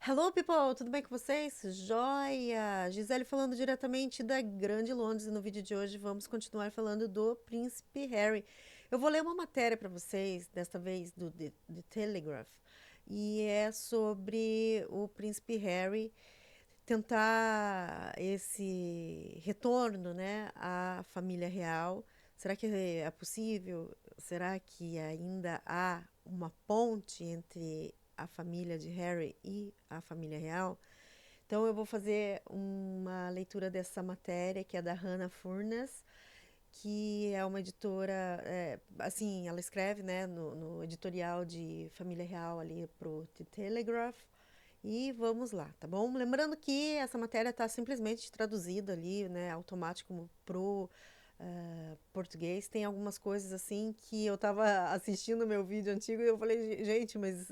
Hello, people! Tudo bem com vocês? Joia! Gisele falando diretamente da Grande Londres e no vídeo de hoje vamos continuar falando do Príncipe Harry. Eu vou ler uma matéria para vocês, desta vez do The Telegraph, e é sobre o Príncipe Harry tentar esse retorno, né, à família real. Será que é possível? Será que ainda há uma ponte entre a família de Harry e a família real? Então eu vou fazer uma leitura dessa matéria que é da Hannah Furness, que é uma editora, assim, ela escreve, né, no editorial de Família Real ali pro The Telegraph. E vamos lá, tá bom? Lembrando que essa matéria está simplesmente traduzida ali, né, automático pro português. Tem algumas coisas assim que eu estava assistindo o meu vídeo antigo e eu falei, gente, mas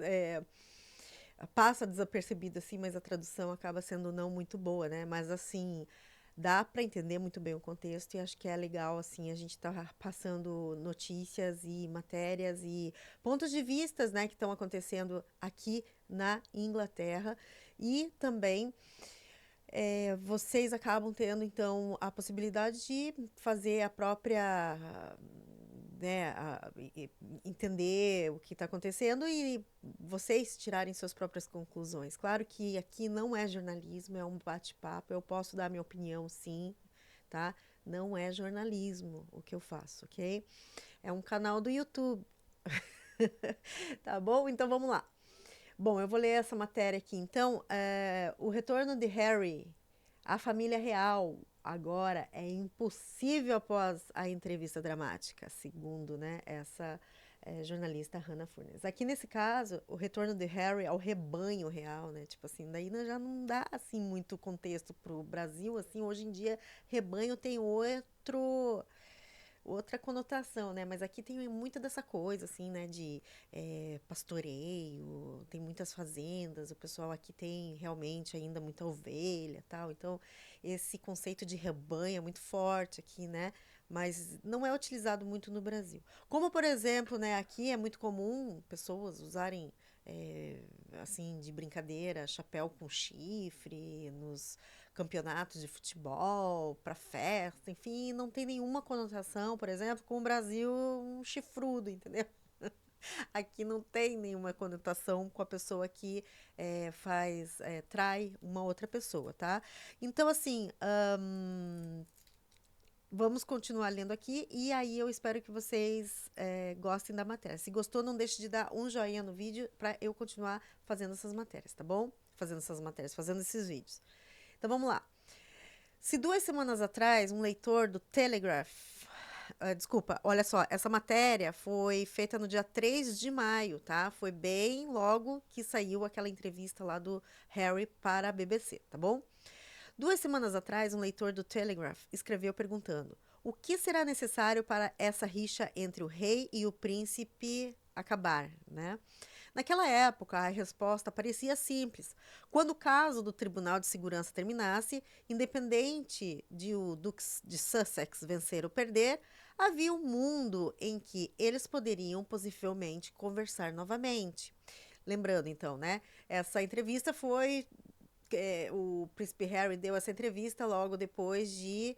passa desapercebido assim, mas a tradução acaba sendo não muito boa, né? Mas assim, dá para entender muito bem o contexto e acho que é legal assim a gente tá passando notícias e matérias e pontos de vistas, né, que estão acontecendo aqui na Inglaterra e também vocês acabam tendo então a possibilidade de fazer a própria, né, entender o que está acontecendo e vocês tirarem suas próprias conclusões. Claro que aqui não é jornalismo, é um bate-papo. Eu posso dar minha opinião, sim, tá? Não é jornalismo o que eu faço, ok? É um canal do YouTube. Tá bom? Então vamos lá. Bom, eu vou ler essa matéria aqui. Então, o retorno de Harry à família real agora é impossível após a entrevista dramática, segundo, né, essa jornalista Hannah Furness. Aqui nesse caso, o retorno de Harry ao rebanho real, né, tipo assim, daí já não dá assim muito contexto pro Brasil, assim, hoje em dia rebanho tem outra conotação, né? Mas aqui tem muita dessa coisa, assim, né? De pastoreio, tem muitas fazendas, o pessoal aqui tem realmente ainda muita ovelha tal. Então, esse conceito de rebanho é muito forte aqui, né? Mas não é utilizado muito no Brasil. Como, por exemplo, né? Aqui é muito comum pessoas usarem, é, assim, de brincadeira, chapéu com chifre nos campeonatos de futebol, para festa, enfim, não tem nenhuma conotação, por exemplo, com o Brasil um chifrudo, entendeu? Aqui não tem nenhuma conotação com a pessoa que trai uma outra pessoa, tá? Então, assim, vamos continuar lendo aqui e aí eu espero que vocês gostem da matéria. Se gostou, não deixe de dar um joinha no vídeo para eu continuar fazendo essas matérias, tá bom? Fazendo essas matérias, fazendo esses vídeos. Então vamos lá. Se 2 semanas atrás um leitor do Telegraph. Desculpa, olha só, essa matéria foi feita no dia 3 de maio, tá? Foi bem logo que saiu aquela entrevista lá do Harry para a BBC, tá bom? 2 semanas atrás, um leitor do Telegraph escreveu perguntando: o que será necessário para essa rixa entre o rei e o príncipe acabar, né? Naquela época, a resposta parecia simples. Quando o caso do Tribunal de Segurança terminasse, independente de o Dukes de Sussex vencer ou perder, havia um mundo em que eles poderiam possivelmente conversar novamente. Lembrando, então, né? Essa entrevista foi o príncipe Harry deu essa entrevista logo depois de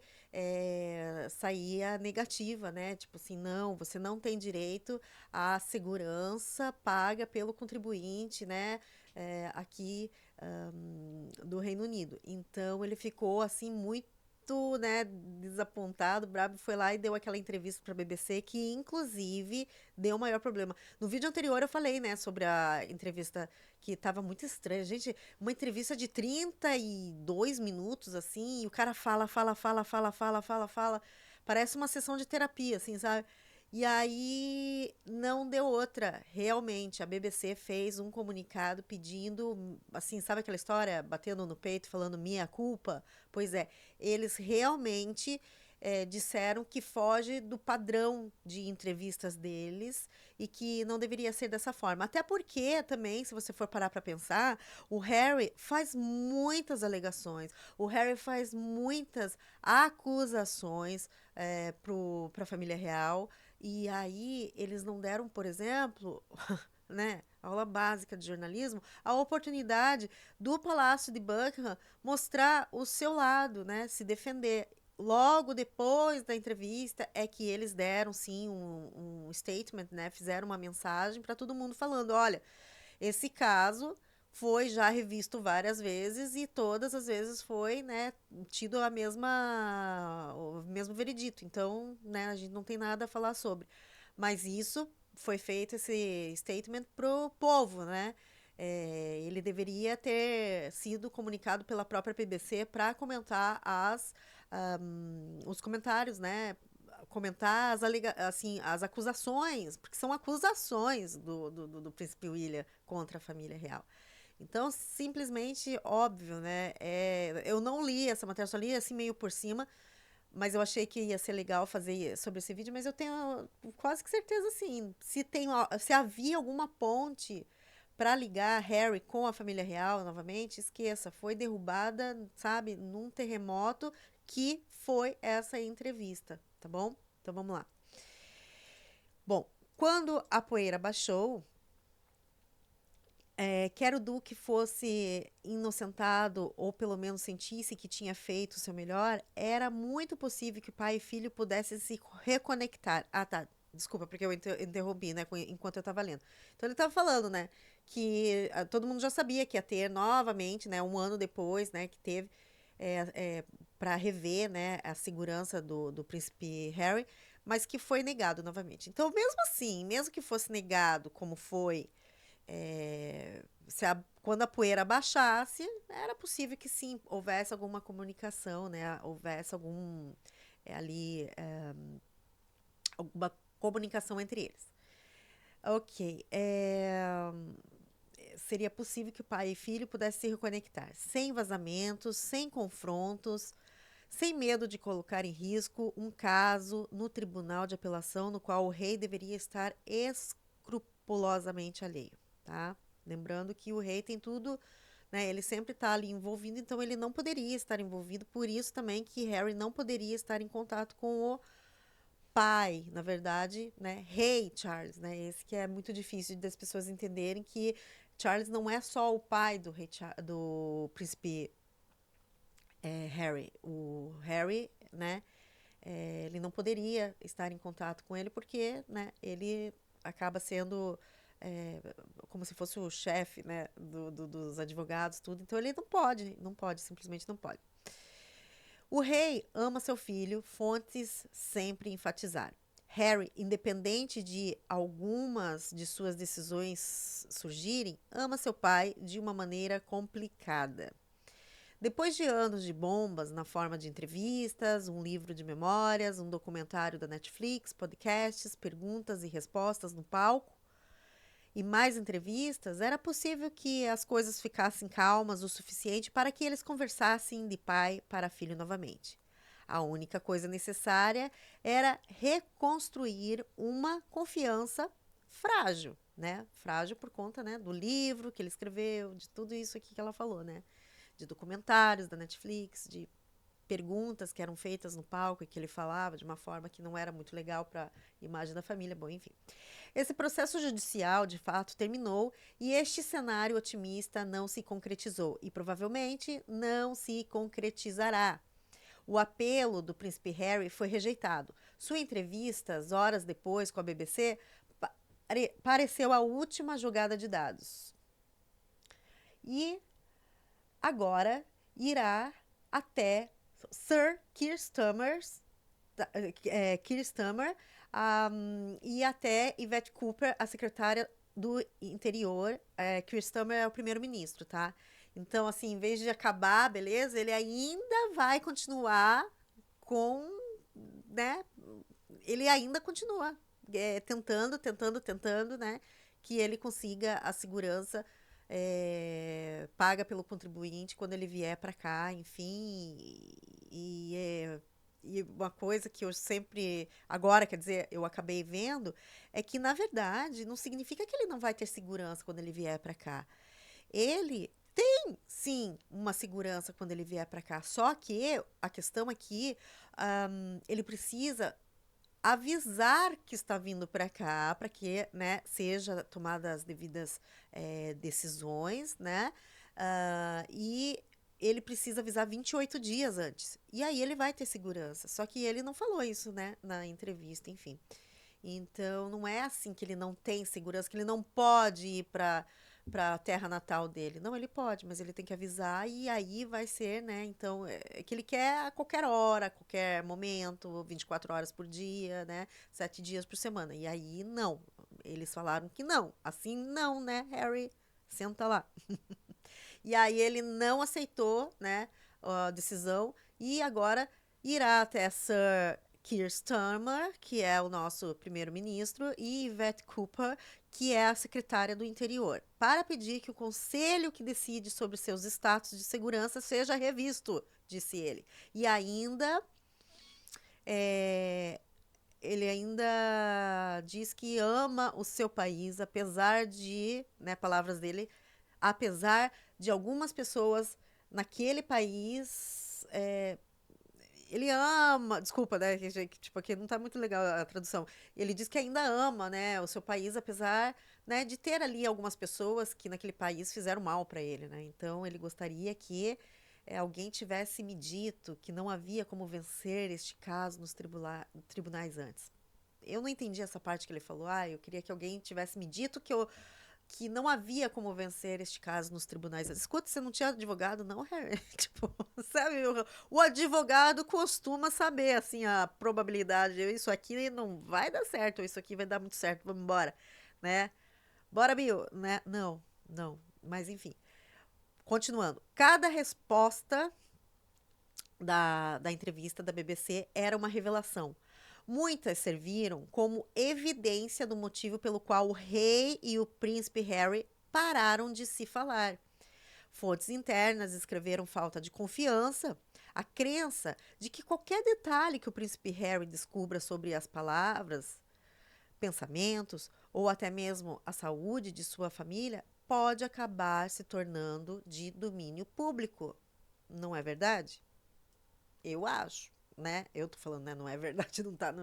sair a negativa, né? Tipo assim, não, você não tem direito à segurança paga pelo contribuinte, né? Aqui do Reino Unido. Então ele ficou assim muito, né, desapontado, brabo, foi lá e deu aquela entrevista para a BBC que inclusive deu o maior problema. No vídeo anterior eu falei, né, sobre a entrevista que estava muito estranha. Gente, uma entrevista de 32 minutos, assim, e o cara fala. Parece uma sessão de terapia, assim, sabe? E aí não deu outra. Realmente, a BBC fez um comunicado pedindo, assim, sabe aquela história? Batendo no peito, falando minha culpa? Pois é, eles realmente disseram que foge do padrão de entrevistas deles e que não deveria ser dessa forma. Até porque também, se você for parar para pensar, o Harry faz muitas alegações, o Harry faz muitas acusações para a família real e aí eles não deram, por exemplo, né, aula básica de jornalismo, a oportunidade do Palácio de Buckingham mostrar o seu lado, né, se defender. Logo depois da entrevista é que eles deram, sim, um statement, né, fizeram uma mensagem para todo mundo falando, olha, esse caso foi já revisto várias vezes e todas as vezes foi, né, tido o mesmo veredito. Então, né, a gente não tem nada a falar sobre. Mas isso foi feito esse statement pro povo, né? Ele deveria ter sido comunicado pela própria BBC para comentar os comentários, né? Comentar assim, as acusações, porque são acusações do príncipe William contra a família real. Então, simplesmente óbvio, né? Eu não li essa matéria, só li assim meio por cima, mas eu achei que ia ser legal fazer sobre esse vídeo, mas eu tenho quase que certeza, sim. Se havia alguma ponte para ligar Harry com a família real novamente, esqueça, foi derrubada, sabe, num terremoto que foi essa entrevista, tá bom? Então vamos lá. Bom, quando a poeira baixou, quer o Duque fosse inocentado ou pelo menos sentisse que tinha feito o seu melhor, era muito possível que pai e filho pudessem se reconectar. Ah, tá. Desculpa, porque eu interrompi, né, enquanto eu estava lendo. Então ele estava falando, né, que todo mundo já sabia que ia ter novamente, né, um ano depois, né, que teve para rever, né, a segurança do príncipe Harry, mas que foi negado novamente. Então, mesmo assim, mesmo que fosse negado como foi quando a poeira baixasse, era possível que sim, houvesse alguma comunicação, né? Houvesse alguma comunicação entre eles. Ok. Seria possível que o pai e filho pudessem se reconectar, sem vazamentos, sem confrontos, sem medo de colocar em risco um caso no tribunal de apelação no qual o rei deveria estar escrupulosamente alheio, tá? Lembrando que o rei tem tudo, né? Ele sempre está ali envolvido, então ele não poderia estar envolvido. Por isso também que Harry não poderia estar em contato com o pai, na verdade, né? Rei Charles, né? Esse que é muito difícil das pessoas entenderem que Charles não é só o pai do príncipe Harry. O Harry, né? Ele não poderia estar em contato com ele porque, né? Ele acaba sendo é, como se fosse o chefe, né, dos advogados, tudo. Então ele não pode, simplesmente não pode. O rei ama seu filho, fontes sempre enfatizaram. Harry, independente de algumas de suas decisões surgirem, ama seu pai de uma maneira complicada. Depois de anos de bombas na forma de entrevistas, um livro de memórias, um documentário da Netflix, podcasts, perguntas e respostas no palco, e mais entrevistas, era possível que as coisas ficassem calmas o suficiente para que eles conversassem de pai para filho novamente. A única coisa necessária era reconstruir uma confiança frágil, né? Frágil por conta, né, do livro que ele escreveu, de tudo isso aqui que ela falou, né? De documentários da Netflix, de perguntas que eram feitas no palco e que ele falava de uma forma que não era muito legal para a imagem da família. Bom, enfim. Esse processo judicial, de fato, terminou e este cenário otimista não se concretizou e provavelmente não se concretizará. O apelo do príncipe Harry foi rejeitado. Sua entrevista, horas depois, com a BBC, pareceu a última jogada de dados. E agora irá até Sir Keir Starmer, e até Yvette Cooper, a secretária do Interior. Keir Starmer é o primeiro-ministro, tá? Então, assim, em vez de acabar, beleza, ele ainda vai continuar com, né? Ele ainda continua tentando, né? Que ele consiga a segurança paga pelo contribuinte quando ele vier para cá, enfim. E uma coisa que eu sempre, agora, quer dizer, eu acabei vendo, é que, na verdade, não significa que ele não vai ter segurança quando ele vier para cá. Ele tem, sim, uma segurança quando ele vier para cá. Só que a questão aqui, ele precisa avisar que está vindo para cá, para que, né, seja tomadas as devidas decisões, né? E ele precisa avisar 28 dias antes. E aí ele vai ter segurança. Só que ele não falou isso, né, na entrevista, enfim. Então não é assim que ele não tem segurança, que ele não pode ir para a terra natal dele. Não, ele pode, mas ele tem que avisar e aí vai ser, né? Então, é que ele quer a qualquer hora, a qualquer momento, 24 horas por dia, né? 7 dias por semana. E aí, não. Eles falaram que não. Assim, não, né, Harry? Senta lá. E aí ele não aceitou, né, a decisão e agora irá até Sir Keir Starmer, que é o nosso primeiro-ministro, e Yvette Cooper, que é a secretária do Interior, para pedir que o conselho que decide sobre seus status de segurança seja revisto, disse ele. E ainda é, ele ainda diz que ama o seu país, apesar de, né, palavras dele, apesar de algumas pessoas naquele país. Ele ama, desculpa, né? Tipo, aqui não tá muito legal a tradução. Ele diz que ainda ama, né, o seu país, apesar, né, de ter ali algumas pessoas que naquele país fizeram mal para ele, né? Então ele gostaria que alguém tivesse me dito que não havia como vencer este caso nos tribunais antes. Eu não entendi essa parte que ele falou. Ah, eu queria que alguém tivesse me dito que não havia como vencer este caso nos tribunais. Escuta, você não tinha advogado, não, Harry? Tipo, sabe, o advogado costuma saber, assim, a probabilidade, isso aqui não vai dar certo, isso aqui vai dar muito certo, vamos embora, né? Bora, Bill, né? Não, não, mas enfim. Continuando, cada resposta da entrevista da BBC era uma revelação. Muitas serviram como evidência do motivo pelo qual o rei e o príncipe Harry pararam de se falar. Fontes internas escreveram falta de confiança, a crença de que qualquer detalhe que o príncipe Harry descubra sobre as palavras, pensamentos ou até mesmo a saúde de sua família pode acabar se tornando de domínio público. Não é verdade? Eu acho, né? Eu tô falando, né? Não é verdade, não tá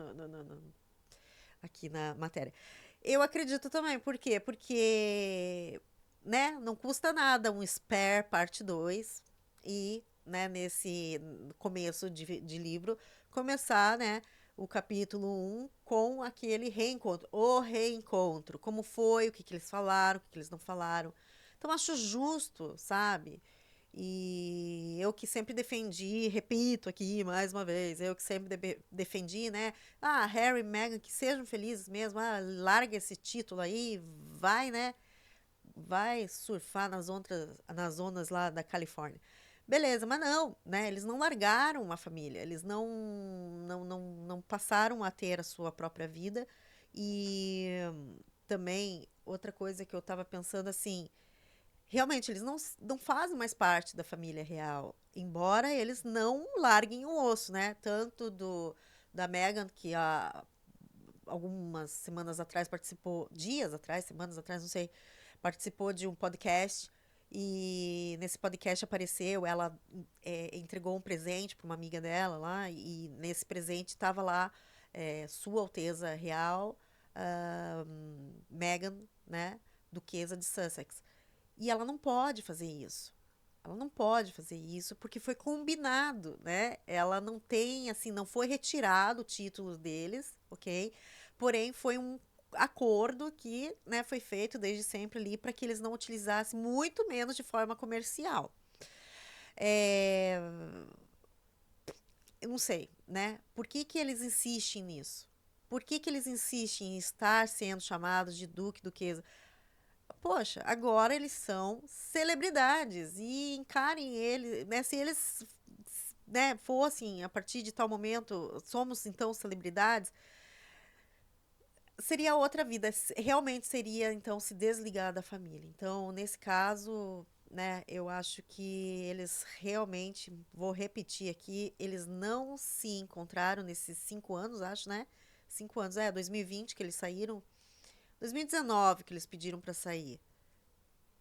aqui na matéria. Eu acredito também, por quê? Porque, né, não custa nada um Spare parte 2 e, né, nesse começo de livro, começar, né, o capítulo 1 com aquele reencontro, o reencontro, como foi, o que, que eles falaram, o que, que eles não falaram. Então, acho justo, sabe? E eu que sempre defendi, repito aqui mais uma vez, eu que sempre defendi, né? Ah, Harry e Meghan, que sejam felizes mesmo, ah, larga esse título aí, vai, né? Vai surfar nas zonas lá da Califórnia. Beleza, mas não, né? Eles não largaram a família, eles não passaram a ter a sua própria vida. E também, outra coisa que eu tava pensando assim, realmente, eles não fazem mais parte da família real. Embora eles não larguem o osso, né? Tanto da Meghan, que há algumas semanas atrás participou, dias atrás, semanas atrás, não sei, participou de um podcast. E nesse podcast apareceu, ela entregou um presente para uma amiga dela lá, e nesse presente estava lá Sua Alteza Real, Meghan, né? Duquesa de Sussex. E ela não pode fazer isso. Ela não pode fazer isso porque foi combinado, né? Ela não tem, assim, não foi retirado o título deles, ok? Porém, foi um acordo que, né, foi feito desde sempre ali para que eles não utilizassem muito menos de forma comercial. É... Eu não sei, né? Por que que eles insistem nisso? Por que que eles insistem em estar sendo chamados de duque, duquesa? Poxa, agora eles são celebridades e encarem ele, né? Se eles, né, fossem a partir de tal momento, somos então celebridades, seria outra vida. Realmente seria então se desligar da família. Então, nesse caso, né, eu acho que eles realmente, vou repetir aqui, eles não se encontraram nesses 5 anos, acho, né? 5 anos, 2020 que eles saíram, 2019 que eles pediram para sair.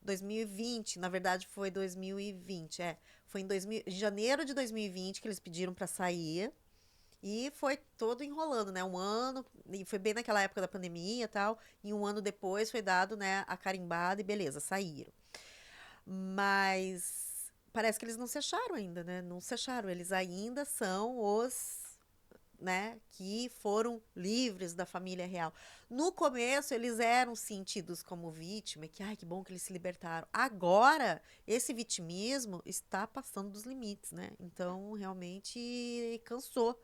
2020, na verdade foi 2020, foi em janeiro de 2020 que eles pediram para sair E foi todo enrolando, né? Um ano, e foi bem naquela época da pandemia e tal, e um ano depois foi dado, né, a carimbada e beleza, saíram. Mas parece que eles não se acharam ainda, né? Não se acharam. Eles ainda são os, né, que foram livres da família real. No começo, eles eram sentidos como vítima, que, ai, que bom que eles se libertaram. Agora, esse vitimismo está passando dos limites, né? Então, realmente cansou.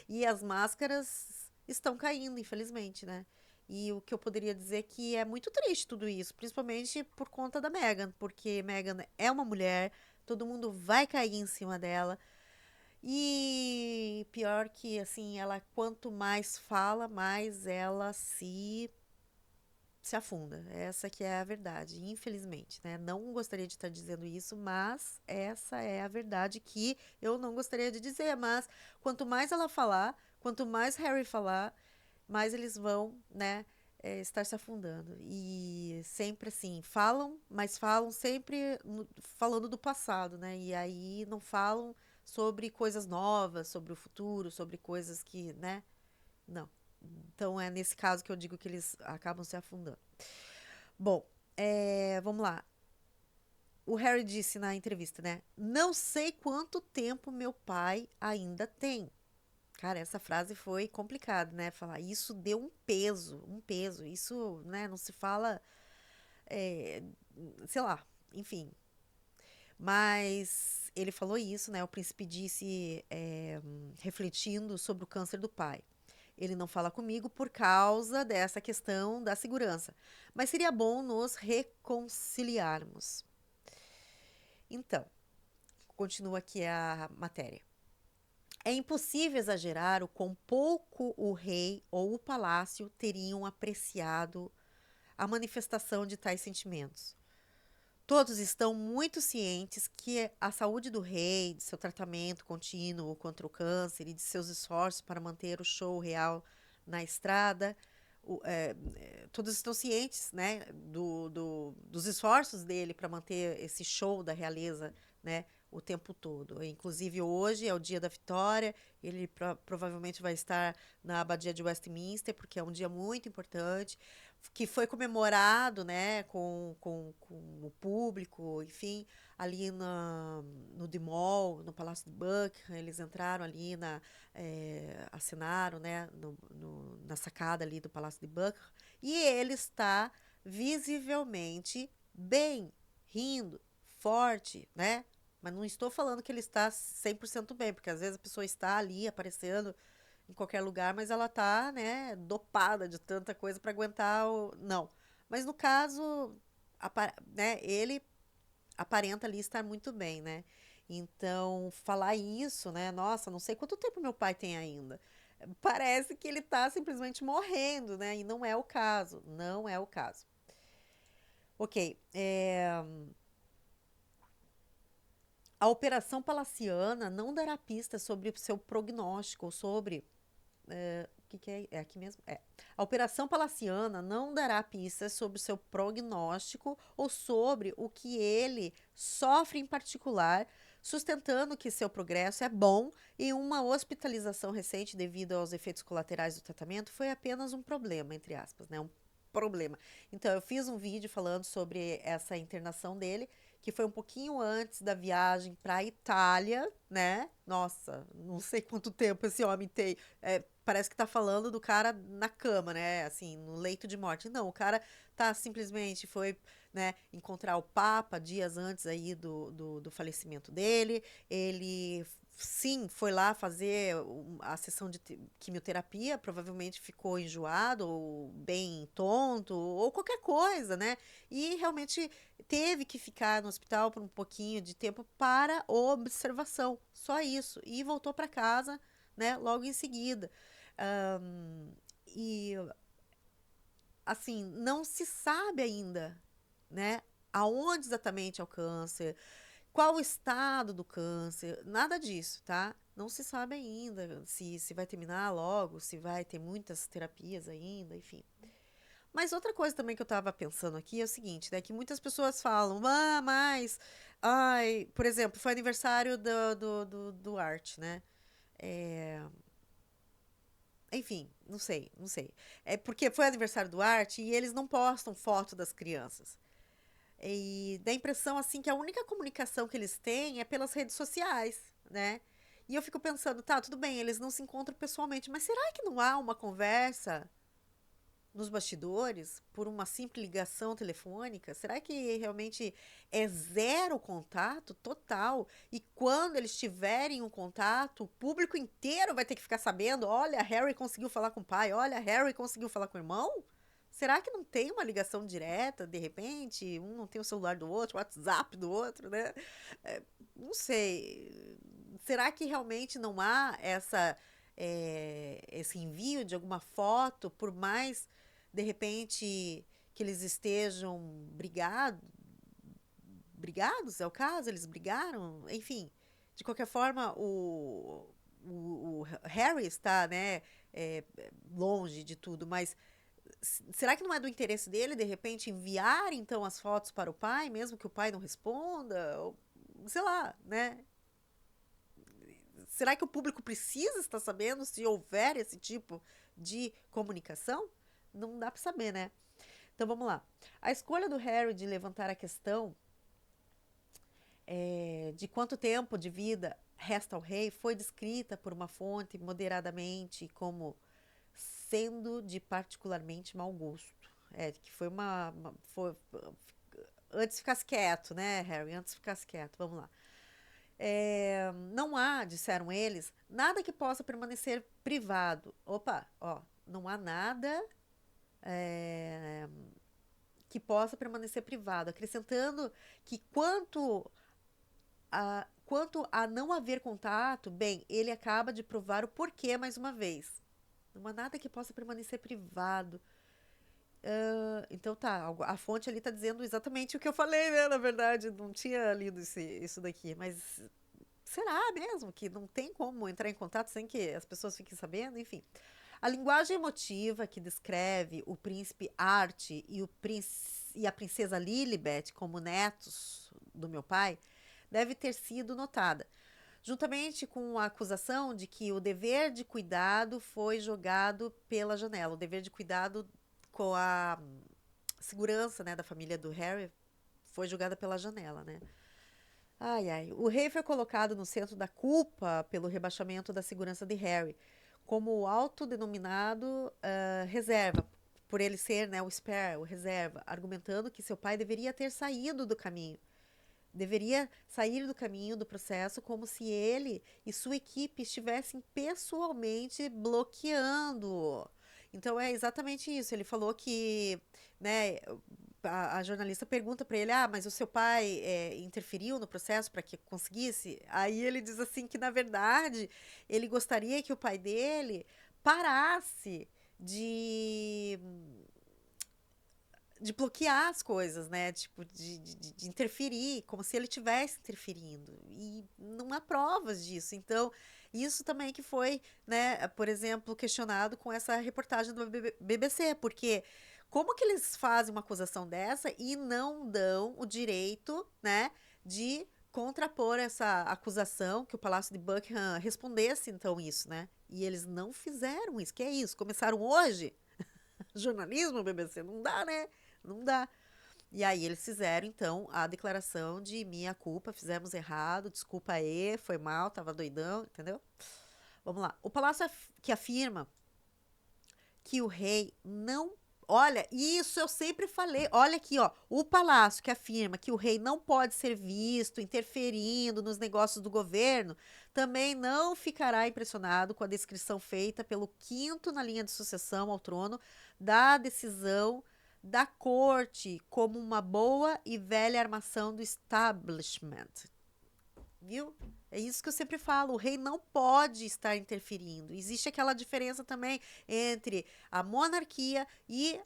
E as máscaras estão caindo, infelizmente, né? E o que eu poderia dizer é que é muito triste tudo isso, principalmente por conta da Meghan, porque Meghan é uma mulher, todo mundo vai cair em cima dela. E pior que assim, ela quanto mais fala, mais ela se afunda. Essa que é a verdade, infelizmente, né? Não gostaria de estar dizendo isso, mas essa é a verdade que eu não gostaria de dizer, mas quanto mais ela falar, quanto mais Harry falar, mais eles vão, né, estar se afundando. E sempre assim, falam, mas falam sempre falando do passado, né? E aí não falam sobre coisas novas, sobre o futuro, sobre coisas que, né? Não. Então é nesse caso que eu digo que eles acabam se afundando. Bom, vamos lá. O Harry disse na entrevista, né? Não sei quanto tempo meu pai ainda tem. Cara, essa frase foi complicada, né? Falar isso deu um peso. Isso, né? Não se fala, é, sei lá, enfim. Mas ele falou isso, né? O príncipe disse, refletindo sobre o câncer do pai. Ele não fala comigo por causa dessa questão da segurança. Mas seria bom nos reconciliarmos. Então, continua aqui a matéria. É impossível exagerar o quão pouco o rei ou o palácio teriam apreciado a manifestação de tais sentimentos. Todos estão muito cientes que a saúde do rei, de seu tratamento contínuo contra o câncer e de seus esforços para manter o show real na estrada, todos estão cientes, né, dos esforços dele para manter esse show da realeza, né, o tempo todo. Inclusive hoje é o dia da vitória, ele provavelmente vai estar na Abadia de Westminster, porque é um dia muito importante que foi comemorado, né, com o público, enfim, ali no The Mall, no Palácio de Buckingham, eles entraram ali assinaram, né, na sacada ali do Palácio de Buckingham, e ele está visivelmente bem, rindo, forte, né, mas não estou falando que ele está 100% bem, porque às vezes a pessoa está ali aparecendo em qualquer lugar, mas ela tá, né, dopada de tanta coisa para aguentar o. Não. Mas no caso, né, ele aparenta ali estar muito bem, né? Então, falar isso, né? Nossa, não sei quanto tempo meu pai tem ainda. Parece que ele tá simplesmente morrendo, né? E não é o caso. Não é o caso. Ok. A operação palaciana não dará pistas sobre o seu prognóstico ou sobre o que, que é? É aqui mesmo? É. A operação palaciana não dará pistas sobre o seu prognóstico ou sobre o que ele sofre em particular, sustentando que seu progresso é bom e uma hospitalização recente devido aos efeitos colaterais do tratamento foi apenas um problema, entre aspas, né? Um problema. Então, eu fiz um vídeo falando sobre essa internação dele, que foi um pouquinho antes da viagem para a Itália, né? Nossa, não sei quanto tempo esse homem tem. Parece que tá falando do cara na cama, né? Assim, no leito de morte. Não, o cara tá simplesmente foi, né, encontrar o Papa dias antes aí do falecimento dele. Ele sim, foi lá fazer a sessão de quimioterapia, provavelmente ficou enjoado ou bem tonto ou qualquer coisa, né? E realmente teve que ficar no hospital por um pouquinho de tempo para observação, só isso. E voltou para casa, né, logo em seguida. Um, e assim, não se sabe ainda, né, aonde exatamente é o câncer, qual o estado do câncer, nada disso, tá? Não se sabe ainda se vai terminar logo, se vai ter muitas terapias ainda, enfim. Mas outra coisa também que eu tava pensando aqui é o seguinte, né? Que muitas pessoas falam, ah, mas. Ai, por exemplo, foi aniversário do Art, né? Enfim, não sei, não sei. É porque foi aniversário do Art e eles não postam foto das crianças. E dá a impressão assim que a única comunicação que eles têm é pelas redes sociais, né? E eu fico pensando, tá, tudo bem, eles não se encontram pessoalmente, mas será que não há uma conversa nos bastidores por uma simples ligação telefônica? Será que realmente é zero contato total? E quando eles tiverem um contato, o público inteiro vai ter que ficar sabendo: olha, Harry conseguiu falar com o pai, olha, Harry conseguiu falar com o irmão? Será que não tem uma ligação direta, de repente? Um não tem o celular do outro, o WhatsApp do outro, né? É, não sei. Será que realmente não há esse envio de alguma foto, por mais de repente que eles estejam brigados, é o caso? Eles brigaram? Enfim, de qualquer forma, o Harry está, né, longe de tudo, mas será que não é do interesse dele, de repente, enviar então as fotos para o pai, mesmo que o pai não responda? Ou, sei lá, né? Será que o público precisa estar sabendo se houver esse tipo de comunicação? Não dá para saber, né? Então vamos lá. A escolha do Harry de levantar a questão de quanto tempo de vida resta ao rei foi descrita por uma fonte moderadamente como sendo de particularmente mau gosto. Que foi antes ficasse quieto, né, Harry? Antes ficasse quieto. Vamos lá. Não há, disseram eles, nada que possa permanecer privado. Opa, ó, não há nada é, que possa permanecer privado, acrescentando que quanto a não haver contato, bem, ele acaba de provar o porquê mais uma vez. Não há nada que possa permanecer privado. Então tá, a fonte ali tá dizendo exatamente o que eu falei, né? Na verdade, não tinha lido isso daqui, mas será mesmo que não tem como entrar em contato sem que as pessoas fiquem sabendo? Enfim. A linguagem emotiva que descreve o príncipe Art e a princesa Lilibet como netos do meu pai deve ter sido notada, juntamente com a acusação de que o dever de cuidado foi jogado pela janela. O dever de cuidado com a segurança, né, da família do Harry foi jogada pela janela, né? Ai, ai. O rei foi colocado no centro da culpa pelo rebaixamento da segurança de Harry, como o autodenominado reserva, por ele ser, né, o spare, o reserva, argumentando que seu pai deveria ter saído do caminho. Deveria sair do caminho do processo como se ele e sua equipe estivessem pessoalmente bloqueando. Então é exatamente isso. Ele falou que, né, a jornalista pergunta para ele: ah, mas o seu pai interferiu no processo para que conseguisse? Aí ele diz assim que, na verdade, ele gostaria que o pai dele parasse de de bloquear as coisas, né? Tipo, de interferir, como se ele estivesse interferindo. E não há provas disso. Então, isso também que foi, né, por exemplo, questionado com essa reportagem do BBC, porque como que eles fazem uma acusação dessa e não dão o direito, né, de contrapor essa acusação, que o Palácio de Buckingham respondesse então isso, né? E eles não fizeram isso. Que é isso? Começaram hoje? Jornalismo, BBC? Não dá, né? Não dá. E aí eles fizeram, então, a declaração de minha culpa, fizemos errado, desculpa aí, foi mal, tava doidão, entendeu? Vamos lá. O palácio que afirma que o rei não. Olha, isso eu sempre falei. Olha aqui, ó. O palácio que afirma que o rei não pode ser visto interferindo nos negócios do governo também não ficará impressionado com a descrição feita pelo quinto na linha de sucessão ao trono da decisão da corte como uma boa e velha armação do establishment. Viu? É isso que eu sempre falo. O rei não pode estar interferindo. Existe aquela diferença também entre a monarquia e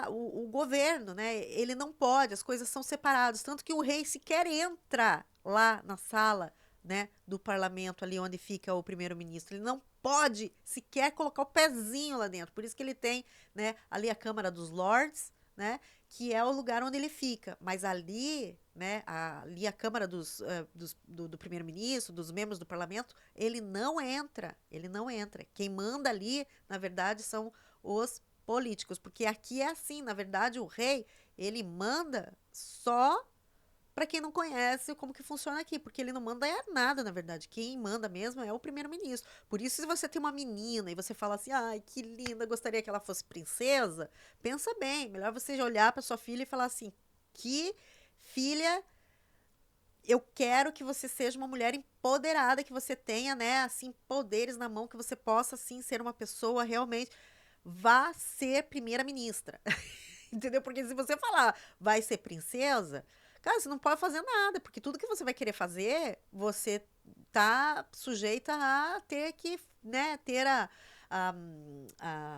o governo, né? Ele não pode, as coisas são separadas. Tanto que o rei sequer entra lá na sala, né, do parlamento, ali onde fica o primeiro-ministro. Ele não pode sequer colocar o pezinho lá dentro. Por isso que ele tem, né, ali a Câmara dos Lords, né? que é o lugar onde ele fica. Mas ali, né, ali a Câmara do primeiro-ministro, dos membros do parlamento, ele não entra. Ele não entra. Quem manda ali, na verdade, são os políticos. Porque aqui é assim, na verdade, o rei, ele manda só para quem não conhece como que funciona aqui, porque ele não manda nada, na verdade. Quem manda mesmo é o primeiro-ministro. Por isso, se você tem uma menina e você fala assim, ai, que linda, gostaria que ela fosse princesa, pensa bem, melhor você olhar para sua filha e falar assim, que filha, eu quero que você seja uma mulher empoderada, que você tenha, né, assim, poderes na mão, que você possa, assim, ser uma pessoa realmente, vá ser primeira-ministra. Entendeu? Porque se você falar vai ser princesa, cara, você não pode fazer nada, porque tudo que você vai querer fazer, você tá sujeita a ter que, né, ter a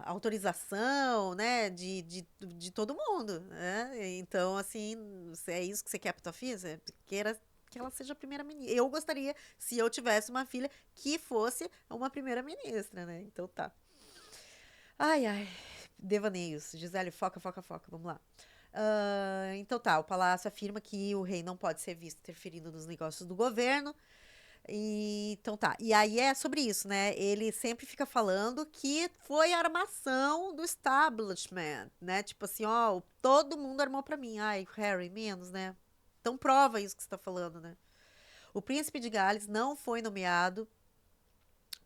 autorização, né, de todo mundo, né? Então, assim, se é isso que você quer pra tua filha, você queira que ela seja a primeira-ministra. Eu gostaria, se eu tivesse uma filha, que fosse uma primeira-ministra, né? Então tá. Ai, ai. Devaneios. Gisele, foca, foca, foca. Vamos lá. Então tá, o palácio afirma que o rei não pode ser visto interferindo nos negócios do governo. Então tá. E aí é sobre isso, né? Ele sempre fica falando que foi armação do establishment, né? Tipo assim, ó, todo mundo armou pra mim. Ai, Harry, menos, né? Então prova isso que você tá falando, né? O príncipe de Gales não foi nomeado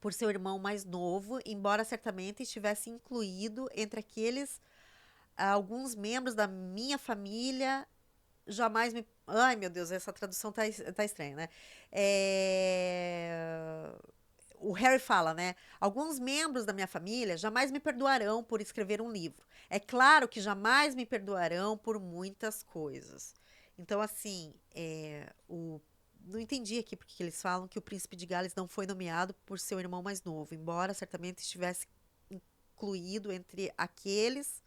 por seu irmão mais novo, embora certamente estivesse incluído entre aqueles alguns membros da minha família jamais me. Ai, meu Deus, essa tradução tá estranha, né? O Harry fala, né? Alguns membros da minha família jamais me perdoarão por escrever um livro. É claro que jamais me perdoarão por muitas coisas. Então, assim, não entendi aqui porque eles falam que o príncipe de Gales não foi nomeado por seu irmão mais novo, embora certamente estivesse incluído entre aqueles,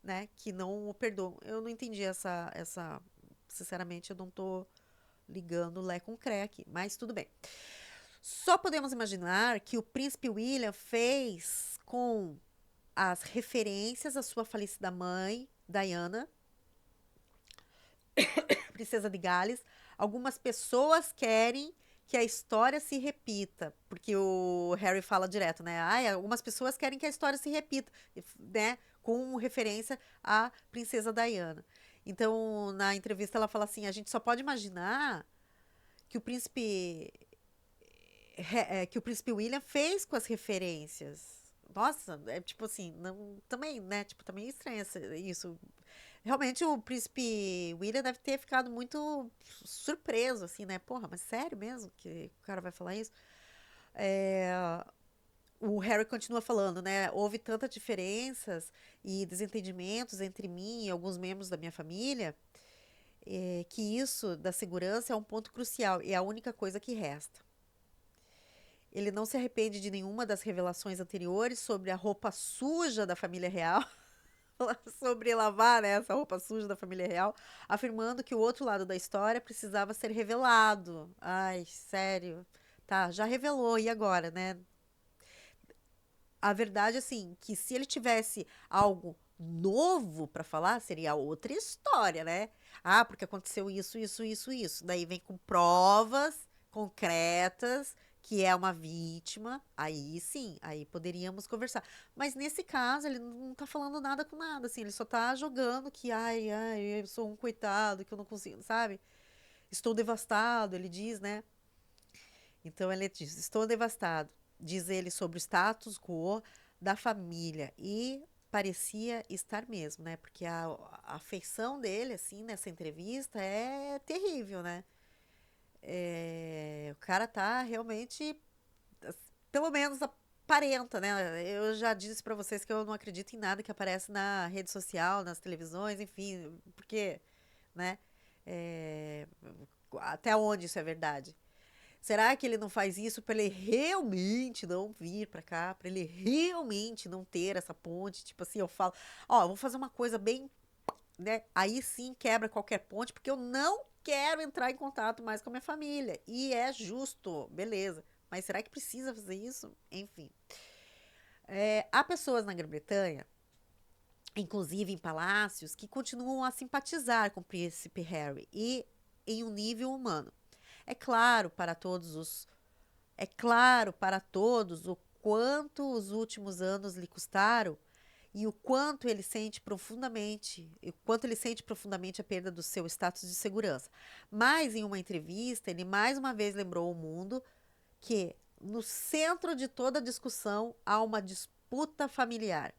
né, que não o perdoam. Eu não entendi essa, sinceramente, eu não tô ligando Lé com Cré aqui, mas tudo bem. Só podemos imaginar que o príncipe William fez com as referências à sua falecida mãe, Diana, princesa de Gales. Algumas pessoas querem que a história se repita, porque o Harry fala direto, né? Algumas pessoas querem que a história se repita, né? Com referência à princesa Diana. Então, na entrevista, ela fala assim: a gente só pode imaginar que que o príncipe William fez com as referências. Nossa, é tipo assim, não, também, né? Tipo, também é estranho isso. Realmente o príncipe William deve ter ficado muito surpreso, assim, né? Porra, mas sério mesmo que o cara vai falar isso? É, o Harry continua falando, né? Houve tantas diferenças e desentendimentos entre mim e alguns membros da minha família, que isso da segurança é um ponto crucial e é a única coisa que resta. Ele não se arrepende de nenhuma das revelações anteriores sobre a roupa suja da família real, sobre lavar, né, essa roupa suja da família real, afirmando que o outro lado da história precisava ser revelado. Ai, sério. Tá, já revelou, e agora, né? A verdade, assim, que se ele tivesse algo novo para falar, seria outra história, né? Ah, porque aconteceu isso, isso, isso, isso. Daí vem com provas concretas que é uma vítima, aí sim, aí poderíamos conversar. Mas nesse caso, ele não tá falando nada com nada, assim, ele só tá jogando que, ai, eu sou um coitado, que eu não consigo, sabe? Estou devastado, ele diz, né? Então ele diz: estou devastado, diz ele sobre o status quo da família. E parecia estar mesmo, né? Porque a afeição dele, assim, nessa entrevista é terrível, né? O cara tá realmente, pelo menos aparenta, né? Eu já disse pra vocês que eu não acredito em nada que aparece na rede social, nas televisões, enfim, porque, né? É, até onde isso é verdade? Será que ele não faz isso para ele realmente não vir para cá, para ele realmente não ter essa ponte? Tipo assim, eu falo, ó, eu vou fazer uma coisa bem, né? Aí sim quebra qualquer ponte, porque eu não quero entrar em contato mais com a minha família. E é justo, beleza. Mas será que precisa fazer isso? Enfim. Há pessoas na Grã-Bretanha inclusive em palácios, que continuam a simpatizar com o príncipe Harry e em um nível humano. É claro para todos os É claro para todos o quanto os últimos anos lhe custaram e o quanto ele sente profundamente a perda do seu status de segurança. Mas em uma entrevista, ele mais uma vez lembrou ao mundo que no centro de toda a discussão há uma disputa familiar.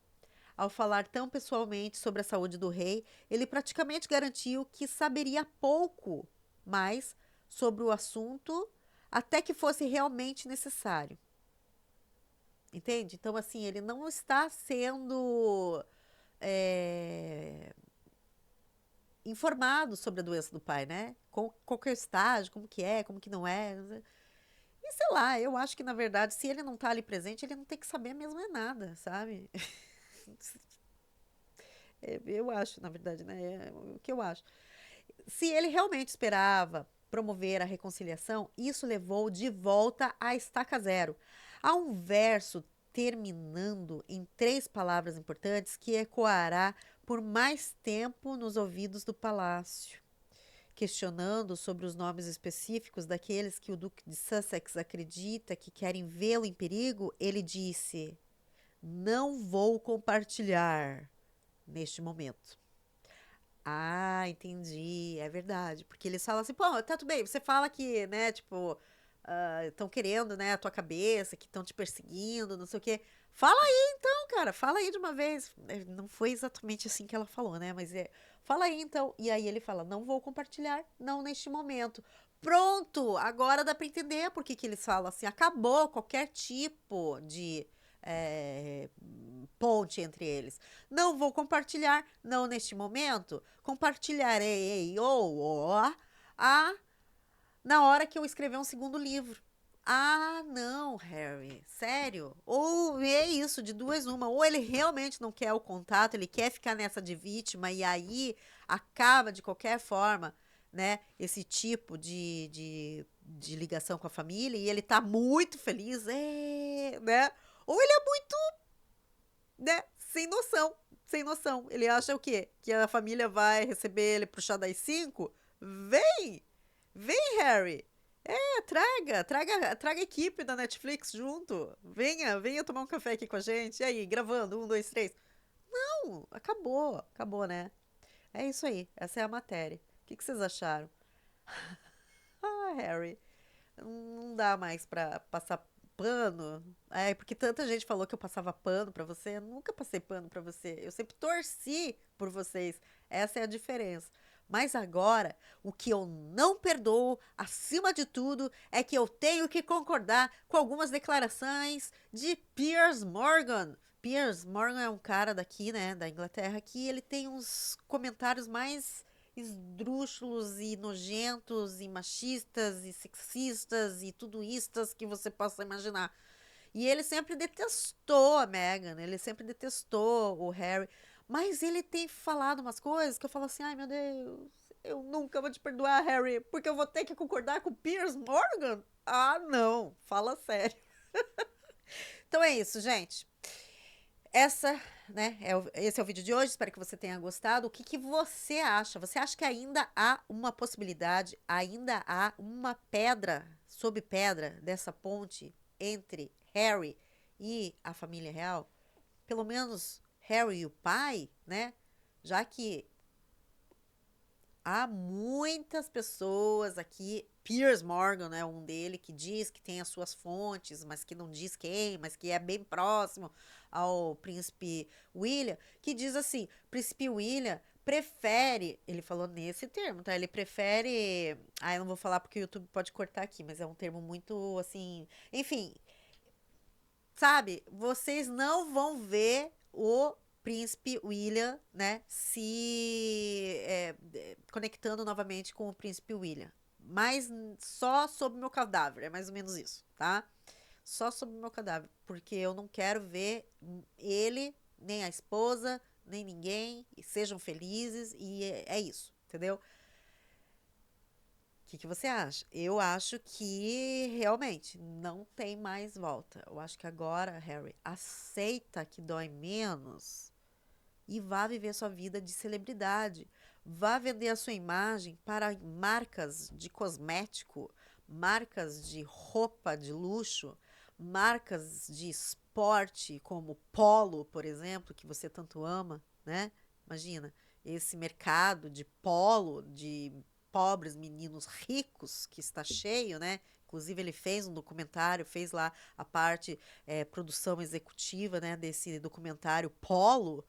Ao falar tão pessoalmente sobre a saúde do rei, ele praticamente garantiu que saberia pouco mais sobre o assunto até que fosse realmente necessário. Entende? Então, assim, ele não está sendo é, informado sobre a doença do pai, né? Com qualquer estágio, como que não é. E sei lá, eu acho que na verdade, se ele não tá ali presente, ele não tem que saber mesmo é nada, sabe? Eu acho, na verdade, né? É o que eu acho. Se ele realmente esperava promover a reconciliação, isso levou de volta à estaca zero. Há um verso terminando em três palavras importantes que ecoará por mais tempo nos ouvidos do palácio. Questionando sobre os nomes específicos daqueles que o Duque de Sussex acredita que querem vê-lo em perigo, ele disse: Não vou compartilhar neste momento. Ah, entendi. É verdade. Porque eles falam assim, pô, tá tudo bem. Você fala que, né, tipo, estão querendo, né, a tua cabeça, que estão te perseguindo, não sei o quê. Fala aí então, cara. Fala aí de uma vez. Não foi exatamente assim que ela falou, né? Mas fala aí então. E aí ele fala, não vou compartilhar, não neste momento. Pronto! Agora dá pra entender por que que eles falam assim. Acabou qualquer tipo de é, ponte entre eles. Não vou compartilhar, não neste momento. Compartilharei a na hora que eu escrever um segundo livro. Ah, não, Harry, sério? Ou é isso, de duas uma. Ou ele realmente não quer o contato, ele quer ficar nessa de vítima e aí acaba de qualquer forma, né? Esse tipo de ligação com a família e ele tá muito feliz, né? Ou ele é muito, né? Sem noção, sem noção. Ele acha o quê? Que a família vai receber ele pro chá das 5? Vem! Vem, Harry! Traga a equipe da Netflix junto. Venha tomar um café aqui com a gente. E aí, gravando, um, dois, três. Não, acabou, né? É isso aí, essa é a matéria. O que vocês acharam? Ah, Harry, não dá mais pra passar pano. É, porque tanta gente falou que eu passava pano pra você. Eu nunca passei pano pra você. Eu sempre torci por vocês. Essa é a diferença. Mas agora, o que eu não perdoo, acima de tudo, é que eu tenho que concordar com algumas declarações de Piers Morgan. Piers Morgan é um cara daqui, né, da Inglaterra, que ele tem uns comentários mais esdrúxulos e nojentos e machistas e sexistas e tudoistas que você possa imaginar. E ele sempre detestou a Meghan, ele sempre detestou o Harry, mas ele tem falado umas coisas que eu falo assim, ai meu Deus, eu nunca vou te perdoar, Harry, porque eu vou ter que concordar com o Piers Morgan? Ah, não, fala sério. Então é isso, gente. Essa, né, esse é o vídeo de hoje. Espero que você tenha gostado. O que que você acha? Você acha que ainda há uma possibilidade, ainda há uma pedra sob pedra dessa ponte entre Harry e a família real? Pelo menos Harry e o pai, né? Já que há muitas pessoas aqui. Piers Morgan é um dele que diz que tem as suas fontes, mas que não diz quem, mas que é bem próximo ao príncipe William, que diz assim: príncipe William prefere, ele falou nesse termo, tá? Ele prefere. Ah, eu não vou falar porque o YouTube pode cortar aqui, mas é um termo muito assim. Enfim, sabe? Vocês não vão ver o príncipe William, né, se conectando novamente com o príncipe William. Mas só sob meu cadáver, é mais ou menos isso, tá? Só sob meu cadáver, porque eu não quero ver ele, nem a esposa, nem ninguém, e sejam felizes, e é isso, entendeu? O que que você acha? Eu acho que realmente não tem mais volta. Eu acho que agora, Harry, aceita que dói menos e vá viver sua vida de celebridade. Vá vender a sua imagem para marcas de cosmético, marcas de roupa de luxo, marcas de esporte, como polo, por exemplo, que você tanto ama, né? Imagina, esse mercado de polo, de pobres meninos ricos que está cheio, né? Inclusive, ele fez um documentário, fez lá a parte produção executiva, né, desse documentário Polo.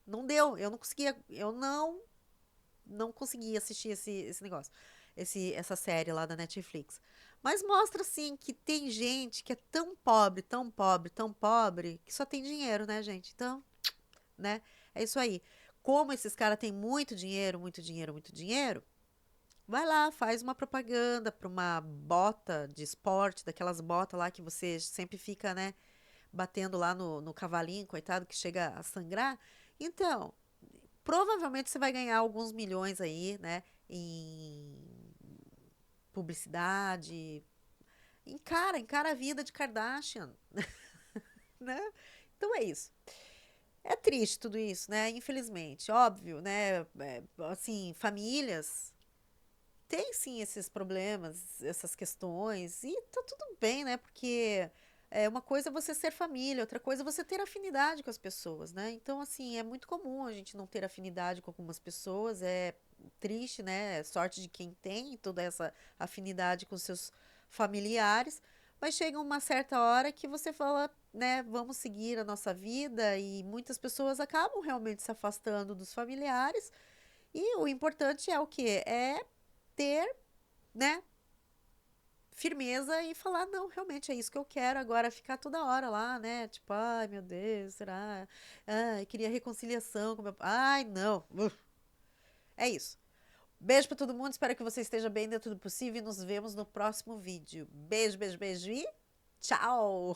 Não deu, eu não conseguia, eu não consegui assistir esse negócio, essa série lá da Netflix. Mas mostra, assim, que tem gente que é tão pobre, tão pobre, tão pobre, que só tem dinheiro, né, gente? Então, né, é isso aí. Como esses caras têm muito dinheiro, muito dinheiro, muito dinheiro, vai lá, faz uma propaganda para uma bota de esporte, daquelas botas lá que você sempre fica, né, batendo lá no cavalinho, coitado, que chega a sangrar. Então, provavelmente você vai ganhar alguns milhões aí, né, em publicidade. Encara a vida de Kardashian, né? Então é isso. É triste tudo isso, né? Infelizmente, óbvio, né? Assim, famílias tem sim esses problemas, essas questões, e tá tudo bem, né? Porque uma coisa é você ser família, outra coisa é você ter afinidade com as pessoas, né? Então, assim, é muito comum a gente não ter afinidade com algumas pessoas, é triste, né? É sorte de quem tem toda essa afinidade com seus familiares, mas chega uma certa hora que você fala, né, vamos seguir a nossa vida, e muitas pessoas acabam realmente se afastando dos familiares, e o importante é o quê? É ter, né, firmeza e falar, não, realmente é isso que eu quero. Agora ficar toda hora lá, né, tipo, ai meu Deus, será? Ai, queria reconciliação com meu pai. Ai, não. É isso. Beijo pra todo mundo, espero que você esteja bem dentro do possível e nos vemos no próximo vídeo. Beijo, beijo, beijo e tchau!